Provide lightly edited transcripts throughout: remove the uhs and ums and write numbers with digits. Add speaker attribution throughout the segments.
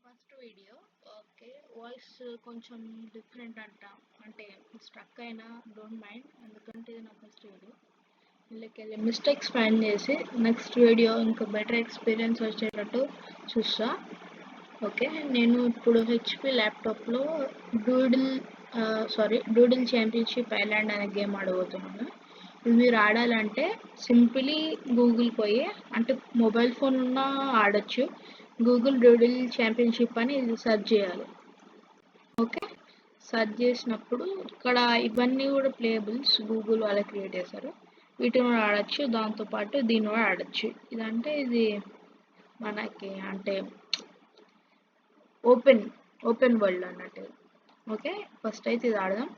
Speaker 1: First video. Okay, voice కొంచెం different అంట, అంటే స్ట్రక్ అయినా డోంట్ మైండ్, ఎందుకంటే ఇది నా ఫస్ట్ వీడియో. వీళ్ళకి మిస్టేక్స్ ఫైండ్ చేసి నెక్స్ట్ వీడియో ఇంకా బెటర్ ఎక్స్పీరియన్స్ వచ్చేటట్టు చూస్తా. ఓకే, నేను ఇప్పుడు హెచ్పి ల్యాప్టాప్లో డూడిల్ డూడిల్ ఛాంపియన్షిప్ ఐలాండ్ అనే గేమ్ ఆడబోతున్నాను. ఇది మీరు ఆడాలంటే సింపుల్లీ గూగుల్ పోయి, అంటే మొబైల్ ఫోన్ ఉన్నా ఆడొచ్చు, గూగుల్ డూడిల్ ఛాంపియన్షిప్ అని ఇది సెర్చ్ చేయాలి. ఓకే, సెర్చ్ చేసినప్పుడు ఇక్కడ ఇవన్నీ కూడా ప్లేయబుల్స్ గూగుల్ వాళ్ళే క్రియేట్ చేశారు, వీటిని కూడా ఆడచ్చు, దాంతోపాటు దీన్ని కూడా ఆడచ్చు. ఇది మనకి అంటే ఓపెన్ వరల్డ్ అన్నట్టు. ఓకే, ఫస్ట్ అయితే ఇది ఆడదాం.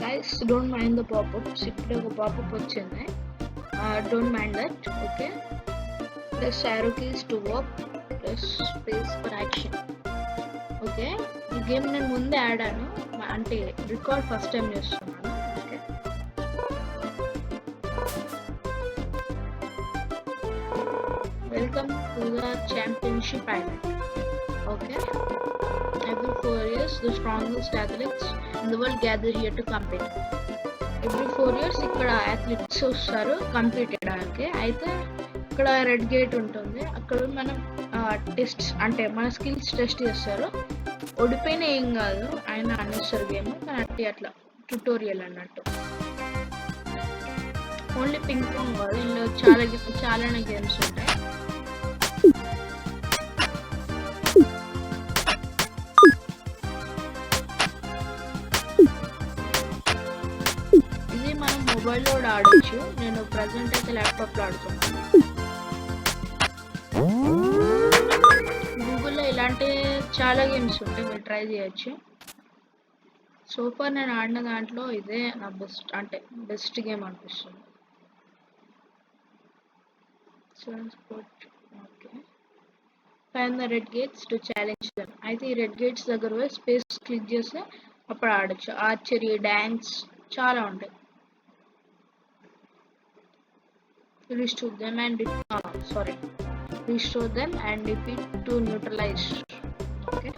Speaker 1: Guys, don't mind the pop-ups. ఇప్పుడే ఒక పాపప్ వచ్చింది, don't mind that. Okay, plus arrow keys to walk, plus space for action. Okay, ఈ గేమ్ నేను ముందే ఆడాను, అంటే రికార్డ్ ఫస్ట్ టైం చేస్తున్నాను. Okay, welcome to the championship island. Okay, every 4 years the strongest athletes in the world gather here to compete. every 4 years ఇక్కడ athletes వస్తారు compete చేయడానికి. అయితే ఇక్కడ రెడ్ గేట్ ఉంటుంది, అక్కడ మనం టెస్ట్, అంటే మన స్కిల్స్ టెస్ట్ చేస్తారు. ఓడిపోయిన ఏం కాదు, ఆయన అనేస్తారు గేమ్, కానీ అట్లా ట్యుటోరియల్ అన్నట్టు. ఓన్లీ పింగ్ పాంగ్ కాదు, ఇందులో చాలానే గేమ్స్ ఉంటాయి. మొబైల్లో కూడా ఆడొచ్చు, నేను ప్రజెంట్ అయితే ల్యాప్టాప్లో ఆడుతున్నాను. గూగుల్లో ఇలాంటి చాలా గేమ్స్ ఉంటాయి, మీరు ట్రై చేయొచ్చు. సోఫార్ నేను ఆడిన దాంట్లో ఇదే నా బెస్ట్ గేమ్ అనిపిస్తుంది. Okay, find the red gates to challenge them. అయితే ఈ రెడ్ గేట్స్ దగ్గర పోయి స్పేస్ క్లిక్ చేస్తే అప్పుడు ఆడొచ్చు. ఆర్చరీ, డ్యాన్స్ చాలా ఉంటాయి. restore them and defeat to neutralize. Okay,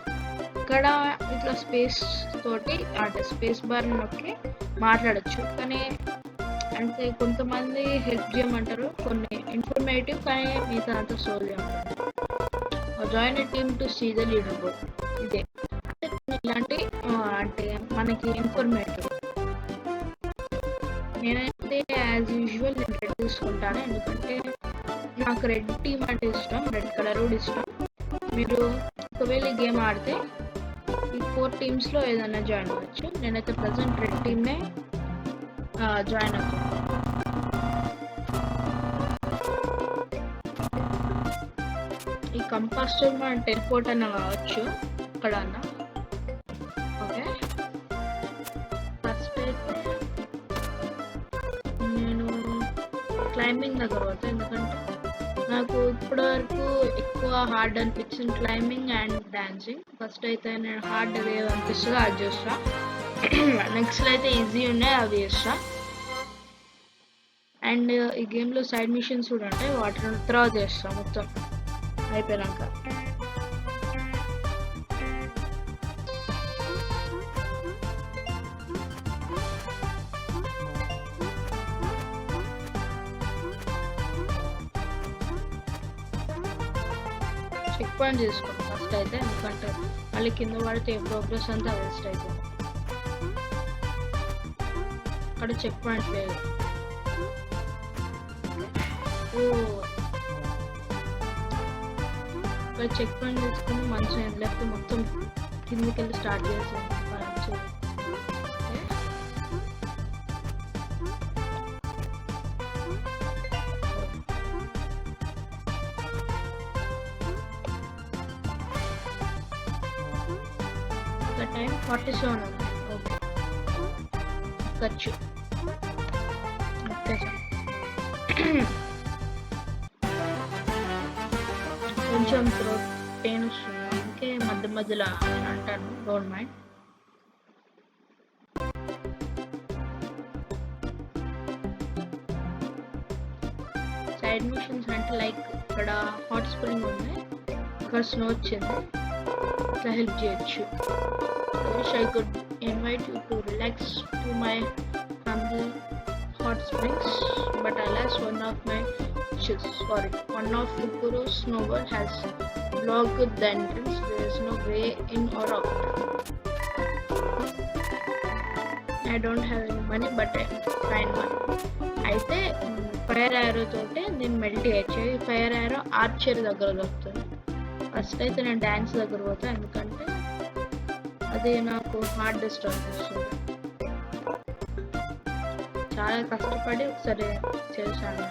Speaker 1: ఇక్కడ ఇట్లా స్పేస్ తోటి అంటే స్పేస్ బార్ నొక్కి మాట్లాడచ్చు, కానీ అంటే కొంతమంది హెల్ప్ చేయమంటారు, కొన్ని ఇన్ఫర్మేటివ్, కానీ మిగతా అంతా సోల్ చేయమంటారు. Join a team to see the leaderboard. ఇదే అంటే ఇలాంటి అంటే మనకి ఇన్ఫర్మేటివ్. నేనైతే యాజ్ యూజువల్ నేను రెడ్ తీసుకుంటాను, ఎందుకంటే నాకు రెడ్ టీమ్ అంటే ఇష్టం, రెడ్ కలర్ కూడా ఇష్టం. మీరు ఒకవేళ ఈ గేమ్ ఆడితే ఈ 4 టీమ్స్లో ఏదైనా జాయిన్ అవ్వచ్చు. నేనైతే ప్రజెంట్ రెడ్ టీమ్నే జాయిన్ అవుతాను. ఈ కంపాస్తో మనం టెలిపోర్ట్ అన్న కావచ్చు ఇక్కడ అన్న. ఓకే, ఫస్ట్ అయితే నేను క్లైంబింగ్ దగ్గర పోతాను, ఎందుకంటే నాకు ఇప్పటివరకు ఎక్కువ హార్డ్ అనిపించింది క్లైంబింగ్ అండ్ డాన్సింగ్. ఫస్ట్ అయితే నేను హార్డ్ ఏవి అనిపిస్తుందో అది చేస్తా, నెక్స్ట్ అయితే ఈజీ ఉన్నాయి అవి చేస్తా. అండ్ ఈ గేమ్లో సైడ్ మిషన్స్ కూడా ఉంటాయి, వాటిని తర్వాత చేస్తా మొత్తం అయిపోయాక. చెక్ పాయింట్ చేసుకోండి ఫస్ట్ అయితే, ఎందుకంటే మళ్ళీ కింద పడితే ప్రోగ్రెస్ అంతా వేస్ట్ అవుతుంది. అక్కడ చెక్ పాయింట్ లేదు. ఇక్కడ చెక్ పాయింట్ చేసుకుని మంచిగా లేకపోతే మొత్తం కిందికి వెళ్ళి స్టార్ట్ చేసాం. టైం 47 ఉంది. ఓకే, ఖర్చు ఓకే సార్. కొంచెం థ్రోట్ పెయిన్ వస్తుంది, అందుకే మధ్య మధ్యలో అంటాను, డోంట్ మైండ్. సైడ్ మిషన్స్ అంటే లైక్ ఇక్కడ హాట్ స్ప్రింగ్ ఉంది, ఇక్కడ స్నో వచ్చింది, ఇట్లా హెల్ప్ చేయొచ్చు. Wish I could invite you to relax to my humble hot springs, but alas, one of Fukuro's snowball has blocked the entrance. There is no way in or out. I don't have any money, but I find one. అయితే fire arrow తోటి నేను melt చేయొచ్చు. ఈ fire arrow Archer దగ్గర దొరుకుతుంది. First అయితే నేను dance దగ్గర పోతా, ఎందుకంటే అది నాకు హార్డెస్ట్ అనిపిస్తుంది. చాలా కష్టపడి ఒకసారి చేశాను.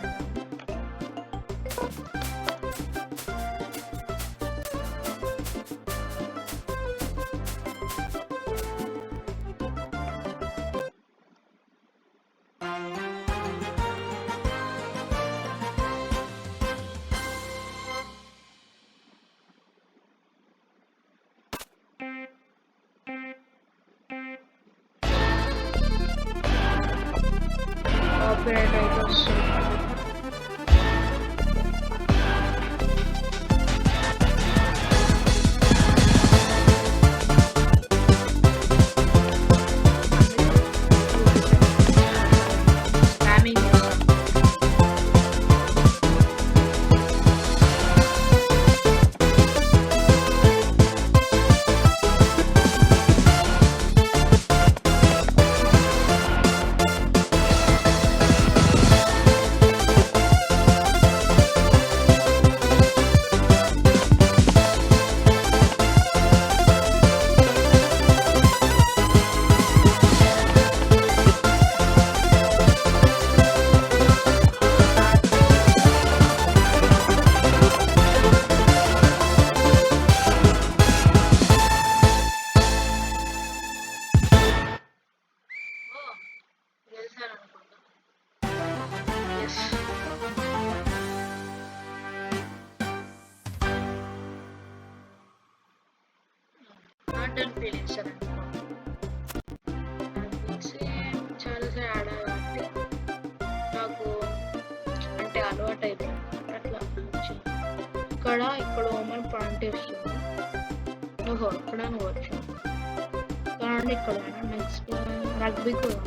Speaker 1: కాపీరైట్ అయితే వస్తుంది. నాట్ ఫీల్ చేశారు చాలాసార్లు ఆడాలి కాబట్టి నాకు అంటే అలవాటు అయిపోయింది. అట్లా వచ్చింది. ఇక్కడ ఓమన్ పాయింట్ ఇస్తుంది. ఓహో, ఇక్కడ వచ్చు కానీ ఇక్కడ నెక్స్ట్ రగ్బీ కూడా.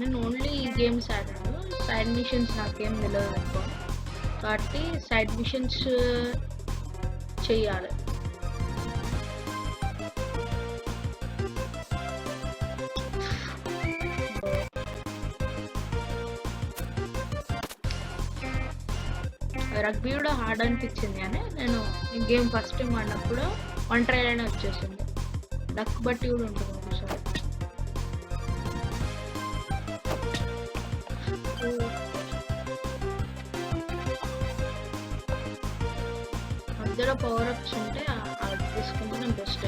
Speaker 1: నేను ఓన్లీ ఈ గేమ్స్ ఆడాను. సైడ్ మిషన్స్ నాకేం తెలియదు ఎక్కువ, కాబట్టి సైడ్ మిషన్స్ చెయ్యాలి. రగ్బీ కూడా హార్డ్ అనిపించింది అని నేను ఈ గేమ్ ఫస్ట్ టైం ఆడినప్పుడు 1 ట్రైల్ అయినా వచ్చేసింది. లక్ బట్టి కూడా ఉంటుంది ఒకసారి. మధ్యలో పవర్ అప్స్ ఉంటే అది తీసుకుంటే బెస్ట్.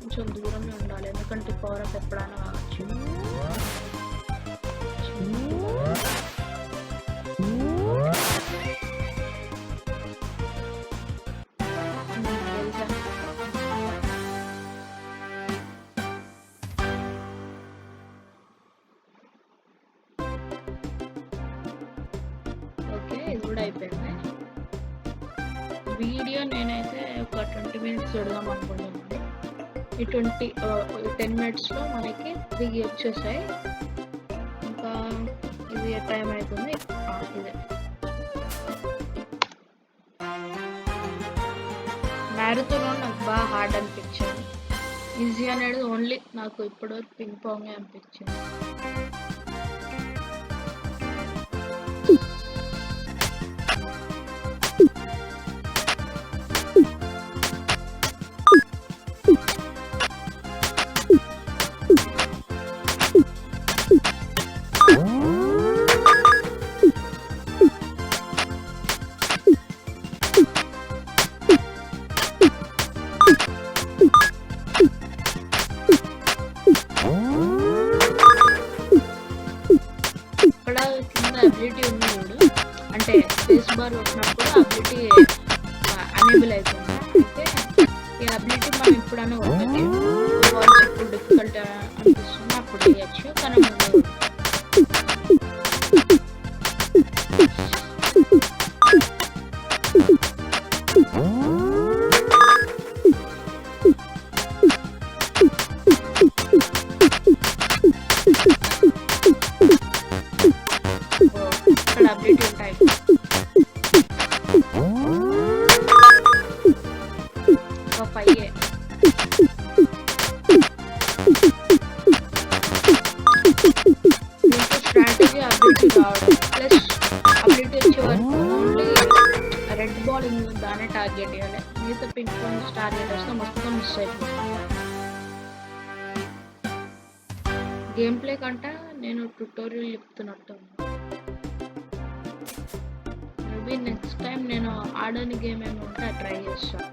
Speaker 1: కొంచెం దూరంలో ఉండాలి, ఎందుకంటే పవర్ అప్ ఎప్పుడైనా కావచ్చు. కూడా అయిపోయింది. వీడియో నేనైతే ఒక 20 minutes చూడదాం అనుకుంటున్నాను. ఈ 10 minutesలో మనకి 3 వచ్చేసాయి. ఇంకా ఇది టైం అవుతుంది. ఇదే మ్యారథాన్ నాకు బాగా హార్డ్ అనిపించింది. ఈజీ అనేది ఓన్లీ నాకు ఇప్పటివరకు పింగ్ పాంగే అనిపించింది. అబిలిటీ ఉంది చూడు, అంటే స్పేస్ బార్ వచ్చినప్పుడు అబిలిటీ అనేబుల్ అవుతుంది. అయితే ఈ అబిలిటీ మనం ఎప్పుడైనా ఒకటి వాచ్ ఎప్పుడు డిఫికల్ట్ అనిపిస్తుంది అప్పుడు చేయొచ్చు. కానీ ముందు అబిలిటీ ఉంటాయి. ఒక 5 దీంట్లో స్ట్రాటజీ అబిలిటీ రావడం ప్లస్ అబిలిటీ వచ్చే వరకు ఓన్లీ రెడ్ బాల్ దానే టార్గెట్ చేయాలి. మిగతా పింక్ బాల్స్ టార్గెట్ వస్తే మొత్తం మిస్ అయిపోతుంది. గేమ్ ప్లే కంటే నేను ట్యుటోరియల్ చెప్తున్నట్టు. మేబీ నెక్స్ట్ టైం నేను ఆడని గేమ్ ఏమి ఉంటే ట్రై చేస్తాను.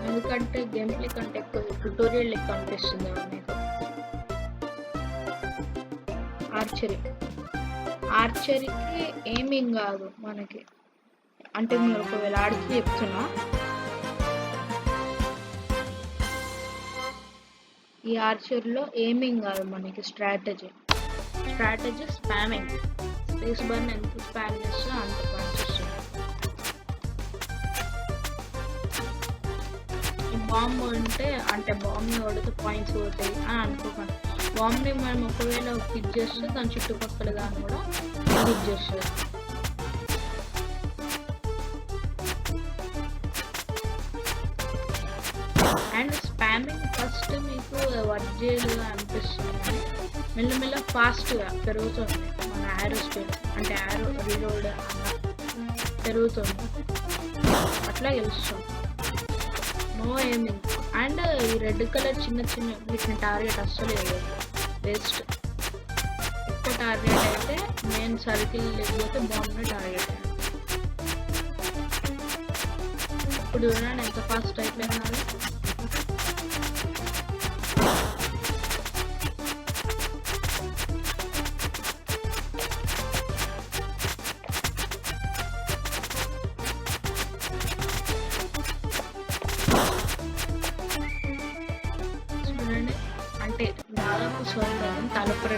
Speaker 1: ఎందుకంటే గేమ్ ప్లే కంటే ఎక్కువ ట్యుటోరియల్ లెక్క అనిపిస్తుంది మీకు. ఆర్చరీకి ఏమింగ్ కాదు మనకి, అంటే మీరు ఒకవేళ ఆడితే చెప్తున్నా, ఈ ఆర్చరీలో ఏమింగ్ కాదు మనకి స్ట్రాటజీ స్పామింగ్. స్పేస్ బార్ ఎంత స్పామ్ చేస్తే అంత పాయింట్స్ వస్తుంది. ఈ బాంబు అంటే బాంబ్ని కొడితే పాయింట్స్ పోతాయి అని అనుకోకండి. బాంబ్ని మనం ఒకవేళ హిట్ చేస్తే దాని చుట్టుపక్కల దాన్ని కూడా హిట్ చేస్తుంది. అండ్ స్పామింగ్ ఫస్ట్ మీకు వర్జేలుగా అనిపిస్తుంది, కానీ మెల్లమెల్ల ఫాస్ట్గా పెరుగుతుంది మన యారో స్పీడ్, అంటే యారో రీలోడ్ పెరుగుతుంది. అట్లా గెలుస్తుంది. No aiming. అండ్ ఈ రెడ్ కలర్ చిన్న వీటిని టార్గెట్ అస్సలు వేస్ట్. ఎక్కువ టార్గెట్ అయితే మెయిన్ సర్కిల్ లేకపోతే బాంబ్ని టార్గెట్ అయ్యాలి. ఇప్పుడు చూడండి ఎంత ఫాస్ట్ అయిపోయినారు. అంటే దాదాపు 12,000 తలపుర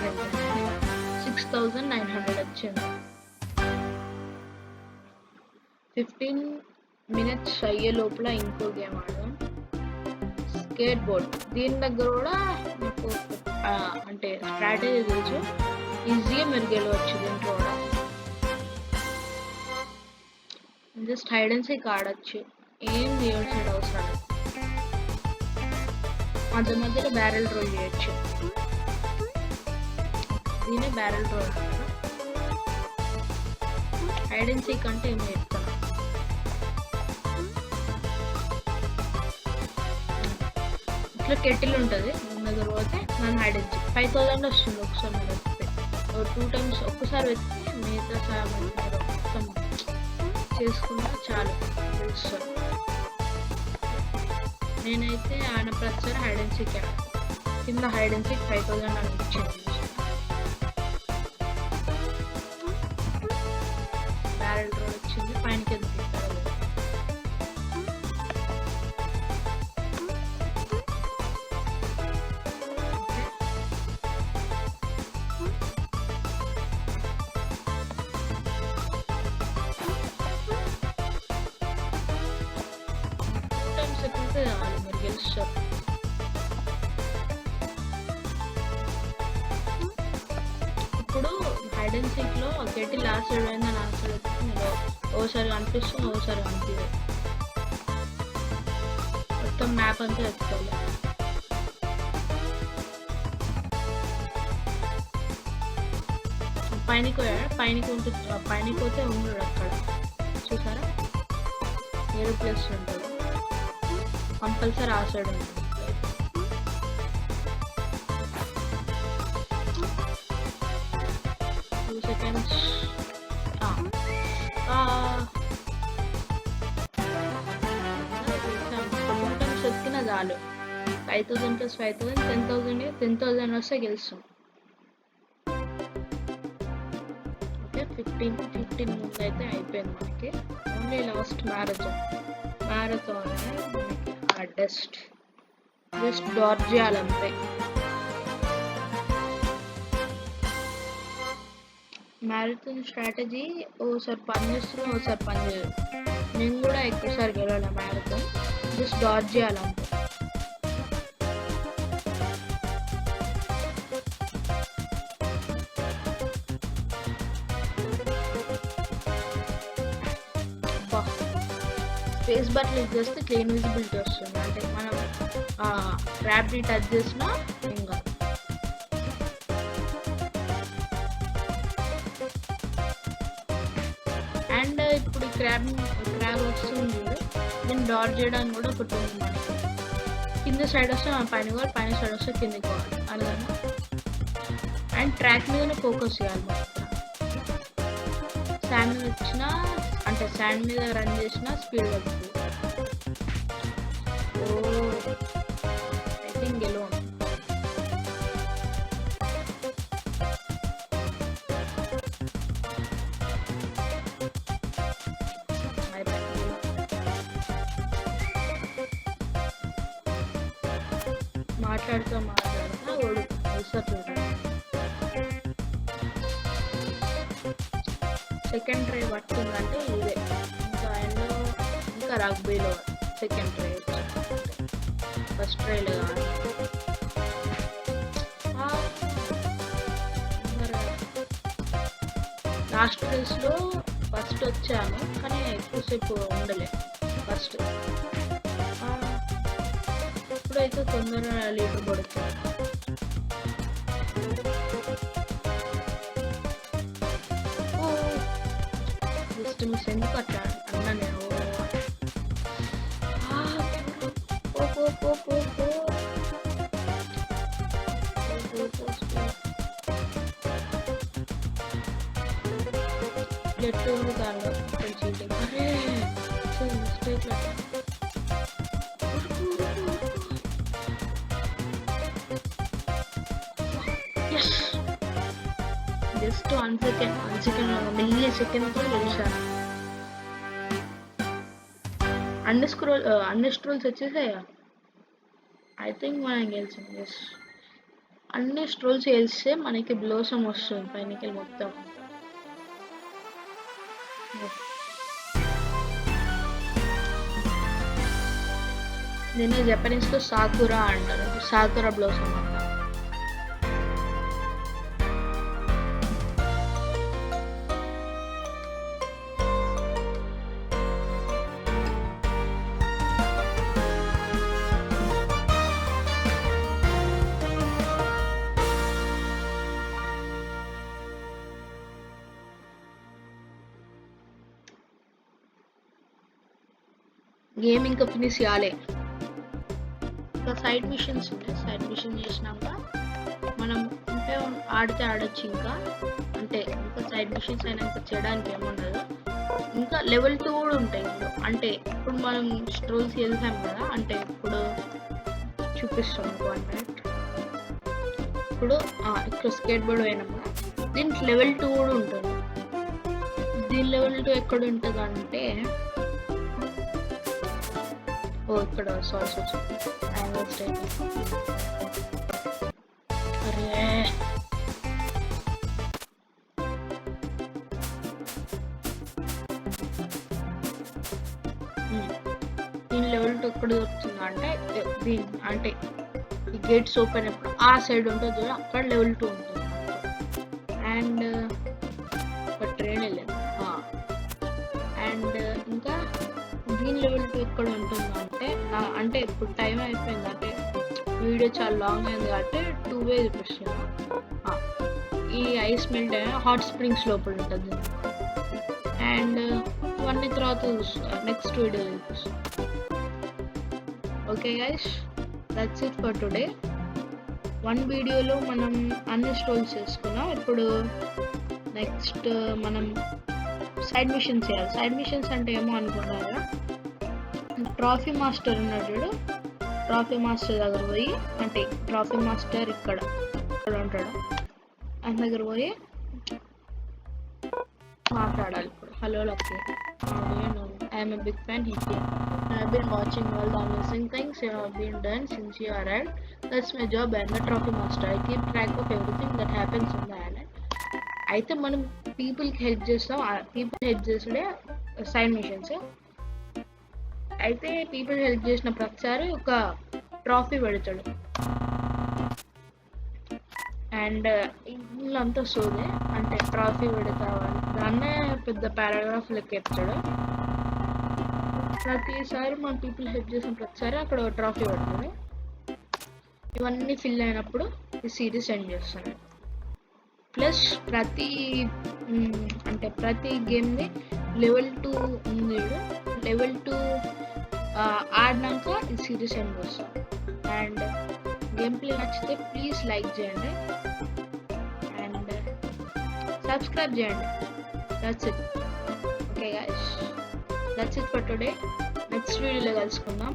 Speaker 1: 6,900 వచ్చింది. 15 minutes అయ్యే లోపల ఇంకో గేమ్ ఆడదాం, స్కేట్ బోర్డ్. దీని దగ్గర కూడా నాకు అంటే స్ట్రాటజీ తెలుసు, ఈజీగా మీరు గెలవచ్చు. దీంట్లో కూడా జస్ట్ హైడ్ అండ్ సీక్ ఆడచ్చు, ఏం చేయాల్సిన అవసరం లేదు. మధ్యలో బ్యారెల్ రోల్ చేయొచ్చు. దీనే బ్యారెల్ రోల్ అంటారు. హైడ్ అండ్ సీక్ అంటే ఏమి చెప్తాను, ఇట్లా కెటిల్ ఉంటుంది మన దగ్గర పోతే మనం హైడ్ అండ్ సీక్ 5,000 వస్తుంది ఒకసారి మీరు వెతికితే. 2 times ఒక్కసారి వెతికి మిగతా సామాన్ మీరు మొత్తం చేసుకుంటే చాలు తెలుస్తుంది. నేనైతే ఆయన ప్రతిసారి హైడ్ అండ్ సీక్ కింద హైడ్ అండ్ సీక్ 5,000 అని ఇచ్చింది. బ్యారెల్ రోడ్ వచ్చింది, పైన కింద హైడ్ అండ్ సీక్లో గట్టి లాస్ట్ సైడ్ పోయిందా లాస్ట్ సైడ్ వచ్చి నేను ఓసారి కనిపిస్తుంది ఓసారి కనిపించదు. మొత్తం మ్యాప్ అంతా ఎత్తుకోవాలి. పైనకి పోయాడు, పైనకి ఉంటుంది, పైనకి పోతే ఉన్నాడు అక్కడ చూసారా 7 ప్లేస్ ఉంటుంది, కంపల్సరీ ఆ సైడ్ ఉంటుంది. 2 seconds. ఎక్కిన చాలు 5000 + 5000 10,000 10,000 వస్తే గెలుస్తాం. ఓకే 15 ముందు అయితే అయిపోయింది మనకి. ఓన్లీ లాస్ట్ మ్యారథాన్ మనకి హార్డెస్ట్, జస్ట్ డార్జ్ చేయాలంతే. మ్యారథాన్ స్ట్రాటజీ ఓసారి పని చేస్తున్నాం ఓసారి పని చేయదు. నేను కూడా ఎక్కువసారి గెలవాలి మ్యారథాన్, జస్ట్ డార్జ్ చేయాలంతే. స్పేస్ బటన్ యూజ్ చేస్తే క్లీన్ విజిబిలిటీ వస్తుంది, అంటే మనం ట్రాప్ని టచ్ చేసినా ఇంకా. అండ్ ఇప్పుడు క్రాబ్ వస్తుంది, దీన్ని డాట్ చేయడానికి కూడా ఒకటి ఉంది మనకి. కింద సైడ్ వస్తే మనం పైన పోవాలి, పైన సైడ్ వస్తే కిందకి పోవాలి అలాగే. అండ్ ట్రాక్ మీదనే ఫోకస్ చేయాలి మొత్తం. శాండ్ మీద వచ్చినా అంటే శాండ్ మీద రన్ చేసినా స్పీడ్ వస్తుంది. ఓ ఐ థింక్ గెలవం. మాట్లాడుతూ చూడండి. సెకండ్ ట్రై పట్టిందంటే ఇదే, ఇంకా రగ్బీలో సెకండ్ ట్రై ఫస్ట్ ట్రైలో కాదు. లాస్ట్ రేస్లో ఫస్ట్ వచ్చాను కానీ ఎక్కువసేపు ఉండలే ఫస్ట్. ఇప్పుడైతే తొందరగా లీటర్ పడుతుంది. జస్ట్ మిస్ ఎందుకు అట్లా అన్నా నేను. జట్టు కాదు చీటింగ్. అరే మిస్టేక్ జస్ట్ 1 సెకండ్ మిల్లీ సెకండ్తో గెలిచాను. అన్ని స్ట్రోల్స్ వచ్చేసాయా? ఐ థింక్ మనం గెలిచాం. ఎస్, అన్ని స్ట్రోల్స్ గెలిస్తే మనకి బ్లోసమ్ వస్తుంది పైనకి మొత్తం. దీన్ని జపనీస్లో సాకురా అంటారు, సాకురా బ్లోసమ్. గేమ్ ఇంకా ఫినిష్ చేయాలి, ఇంకా సైడ్ మిషన్స్ ఉన్నాయి. సైడ్ మిషన్ చేసినాక మనం ఇంకా ఆడితే ఆడొచ్చు. ఇంకా అంటే ఇంకా సైడ్ మిషన్స్ అయినా ఇంకా చేయడానికి ఏముండదు. ఇంకా లెవెల్ 2 కూడా ఉంటాయి ఇప్పుడు. అంటే ఇప్పుడు మనం స్ట్రోల్స్ వెళ్తాం కదా, అంటే ఇప్పుడు చూపిస్తాం 1 minute. ఇప్పుడు ఇక్కడ స్కేట్ బోర్డ్ పోయినాం కదా, దీనికి లెవెల్ 2 కూడా ఉంటుంది. దీని లెవెల్ 2 ఎక్కడ ఉంటుంది అంటే ఇక్కడ సాల్స్ వచ్చింది. అరే దీని లెవెల్ 2 ఎక్కడ దొరుకుతుంది అంటే దీని అంటే ఈ గేట్స్ ఓపెన్ ఎప్పుడు ఆ సైడ్ ఉంటుంది, అక్కడ లెవెల్ 2 ఉంటుంది. అండ్ అంటే ఇప్పుడు టైం అయిపోయింది, అంటే వీడియో చాలా లాంగ్ అయింది కాబట్టి 2 చూపిస్తున్నా. ఈ ఐస్ మెల్ట్ అయినా హాట్ స్ప్రింగ్స్ లోపల ఉంటుంది. అండ్ ఇవన్నీ తర్వాత నెక్స్ట్ వీడియో చూపిస్తాను. Okay guys, that's it for today. 1 వీడియోలో మనం అన్ని స్టోల్స్ చేసుకున్నాం. ఇప్పుడు నెక్స్ట్ మనం సైడ్ మిషన్స్ చేయాలి. సైడ్ మిషన్స్ అంటే ఏమో అనుకున్నారా, ట్రాఫీ మాస్టర్ ఉన్నాడు చూడు, ట్రాఫీ మాస్టర్ దగ్గర పోయి, అంటే ట్రాఫీ మాస్టర్ ఇక్కడ ఉంటాడు, ఆయన దగ్గర పోయి మాట్లాడాలి. ఇప్పుడు hello lucky, I'm a big fan here. I've been watching all the amazing things you have been done since you arrived. That's my job. I'm the trophy master. I keep track of everything that happens on the island. అయితే మనం పీపుల్కి help చేస్తాం. People help చేసుడే side missions. అయితే people help చేసిన ప్రతిసారి ఒక trophy పెడతాడు. అండ్ ఇల్లంతా సోదే, అంటే ట్రాఫీ పెడతావని దాన్నే పెద్ద పారాగ్రాఫ్ లెక్క చెప్తాడు. ప్రతిసారి మన పీపుల్ హెల్ప్ చేసిన ప్రతిసారి అక్కడ ట్రాఫీ పెడతాడు. ఇవన్నీ ఫిల్ అయినప్పుడు ఈ సిరీస్ ఎండ్ చేస్తాను. ప్లస్ ప్రతి గేమ్ని లెవెల్ 2 ఉంది. లెవెల్ 2 ఆడినాక ఈ సిరీస్ ఎండ్ చేస్తాం. అండ్ గేమ్ ప్లే నచ్చితే ప్లీజ్ లైక్ చేయండి అండ్ సబ్స్క్రైబ్ చేయండి. That's it. Okay guys, that's it for today. Next వీడియోలో కలుసుకుందాం.